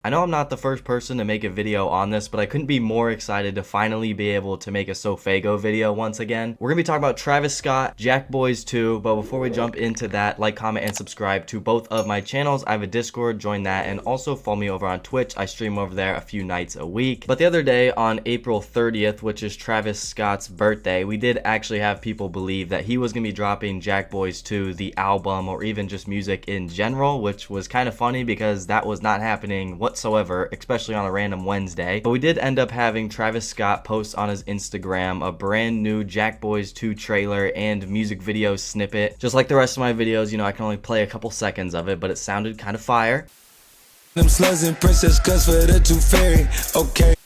I know I'm not the first person to make a video on this, but I couldn't be more excited to finally be able to make a SoFaygo video once again. We're gonna be talking about Travis Scott, JACKBOYS 2, but before we jump into that, like, comment, and subscribe to both of my channels. I have a Discord, join that, and also follow me over on Twitch. I stream over there a few nights a week. But the other day, on April 30th, which is Travis Scott's birthday, we did actually have people believe that he was gonna be dropping JACKBOYS 2, the album, or even just music in general, which was kind of funny because that was not happening whatsoever, especially on a random Wednesday. But we did end up having Travis Scott post on his Instagram a brand new JACKBOYS 2 trailer and music video snippet. Just like the rest of my videos, you know, I can only play a couple seconds of it, but it sounded kind of fire. Them slugs and princess cuts for the tooth fairy, okay.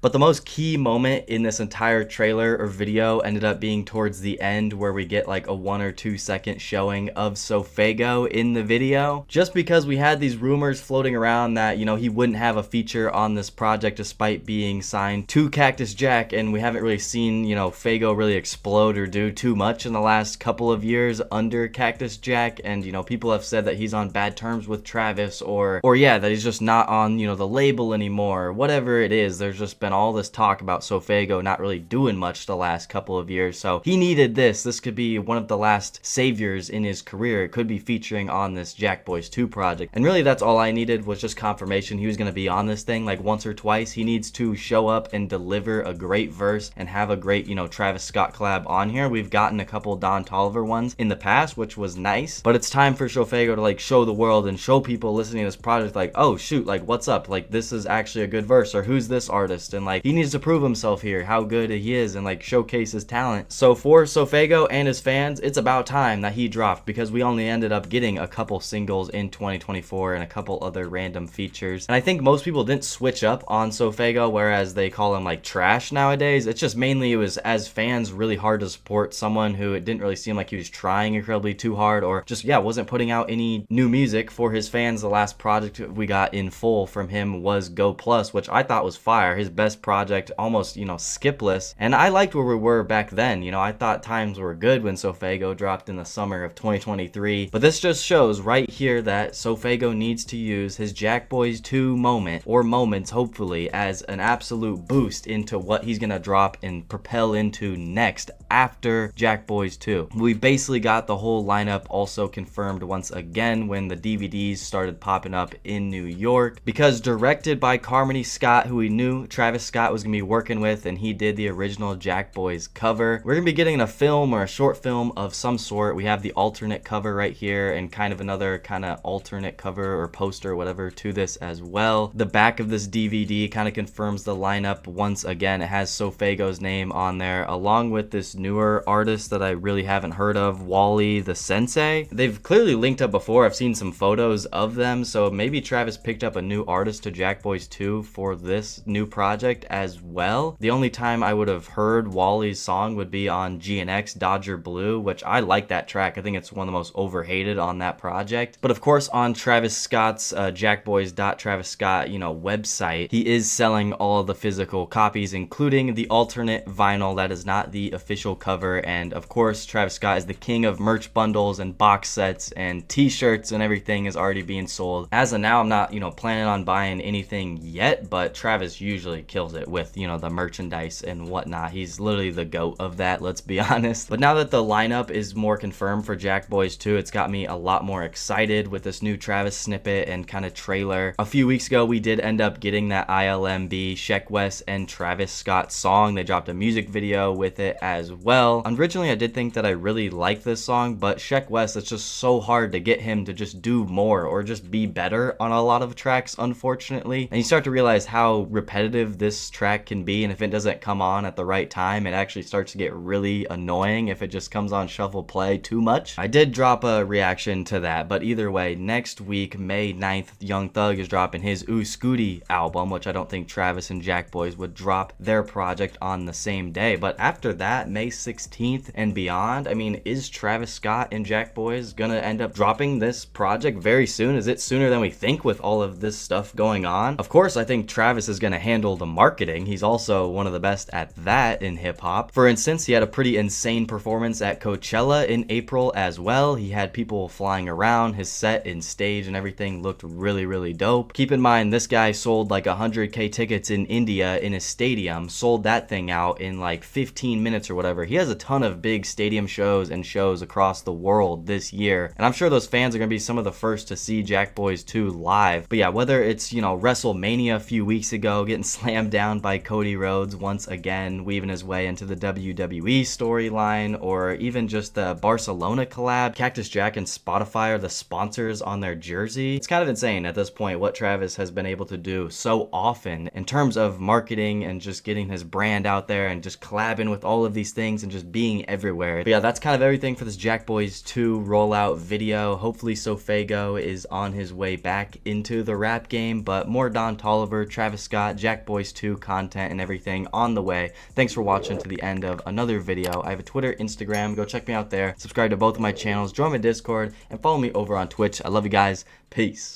But the most key moment in this entire trailer or video ended up being towards the end, where we get like a 1 or 2 second showing of SoFaygo in the video. Just because we had these rumors floating around that, you know, he wouldn't have a feature on this project despite being signed to Cactus Jack, and we haven't really seen, you know, Faygo really explode or do too much in the last couple of years under Cactus Jack. And, you know, people have said that he's on bad terms with Travis, or yeah, that he's just not on, you know, the label anymore, or whatever it is. There's just been all this talk about SoFaygo not really doing much the last couple of years, so he needed this. This could be one of the last saviors in his career. It could be featuring on this JACKBOYS 2 project, and really that's all I needed, was just confirmation he was going to be on this thing like once or twice. He needs to show up and deliver a great verse and have a great, you know, Travis Scott collab on here. We've gotten a couple Don Toliver ones in the past, which was nice, but it's time for SoFaygo to like show the world and show people listening to this project like, oh shoot, like what's up, like this is actually a good verse, or who's this artist, and like he needs to prove himself here, how good he is, and like showcase his talent. So for SoFaygo and his fans, it's about time that he dropped, because we only ended up getting a couple singles in 2024 and a couple other random features. And I think most people didn't switch up on SoFaygo, whereas they call him like trash nowadays. It's just mainly it was, as fans, really hard to support someone who it didn't really seem like he was trying incredibly too hard, or just, yeah, wasn't putting out any new music for his fans. The last project we got in full from him was Go Plus, which I thought was fire. His best project, almost, you know, skipless. And I liked where we were back then. You know, I thought times were good when SoFaygo dropped in the summer of 2023. But this just shows right here that SoFaygo needs to use his JACKBOYS 2 moment, or moments hopefully, as an absolute boost into what he's gonna drop and propel into next after JACKBOYS 2. We basically got the whole lineup also confirmed once again when the DVDs started popping up in New York, because directed by Carmody Scott, who we knew Travis Scott was gonna be working with, and he did the original JACKBOYS cover. We're gonna be getting a film or a short film of some sort. We have the alternate cover right here, and kind of another kind of alternate cover or poster or whatever to this as well. The back of this DVD kind of confirms the lineup once again. It has SoFaygo's name on there, along with this newer artist that I really haven't heard of, Wally the Sensei. They've clearly linked up before. I've seen some photos of them, so maybe Travis picked up a new artist to JACKBOYS 2 for this new project as well. The only time I would have heard Wally's song would be on GNX Dodger Blue, which I like that track. I think it's one of the most overhated on that project. But of course, on Travis Scott's jackboys.travisscott, you know, website, he is selling all of the physical copies, including the alternate vinyl that is not the official cover. And of course, Travis Scott is the king of merch bundles and box sets, and t-shirts and everything is already being sold. As of now, I'm not, you know, planning on buying anything yet, but Travis usually kills it with, you know, the merchandise and whatnot. He's literally the goat of that, let's be honest. But now that the lineup is more confirmed for JACKBOYS 2, it's got me a lot more excited with this new Travis snippet and kind of trailer. A few weeks ago, we did end up getting that ILMB, Sheck West, and Travis Scott song. They dropped a music video with it as well. Originally, I did think that I really liked this song, but Sheck West, it's just so hard to get him to just do more or just be better on a lot of tracks, unfortunately. And you start to realize how repetitive this track can be, and if it doesn't come on at the right time, it actually starts to get really annoying if it just comes on shuffle play too much. I did drop a reaction to that, but either way, next week, May 9th, Young Thug is dropping his Ooh Scooty album, which I don't think Travis and JACKBOYS would drop their project on the same day. But after that, May 16th and beyond, I mean, is Travis Scott and JACKBOYS gonna end up dropping this project very soon? Is it sooner than we think with all of this stuff going on? Of course, I think Travis is gonna handle the marketing. He's also one of the best at that in hip hop. For instance, he had a pretty insane performance at Coachella in April as well. He had people flying around. His set and stage and everything looked really, really dope. Keep in mind, this guy sold like 100K tickets in India in a stadium, sold that thing out in like 15 minutes or whatever. He has a ton of big stadium shows and shows across the world this year, and I'm sure those fans are going to be some of the first to see JACKBOYS 2 live. But yeah, whether it's, you know, WrestleMania a few weeks ago, getting slammed down by Cody Rhodes once again, weaving his way into the WWE storyline, or even just the Barcelona collab, Cactus Jack and Spotify are the sponsors on their jersey. It's kind of insane at this point what Travis has been able to do so often in terms of marketing and just getting his brand out there and just collabing with all of these things and just being everywhere. But yeah, that's kind of everything for this JACKBOYS 2 rollout video. Hopefully SoFaygo is on his way back into the rap game, but more Don Toliver, Travis Scott, JACKBOYS 2 content and everything on the way. Thanks for watching to the end of another video. I have a Twitter, Instagram, go check me out there. Subscribe to both of my channels, join my Discord, and follow me over on Twitch. I love you guys. Peace.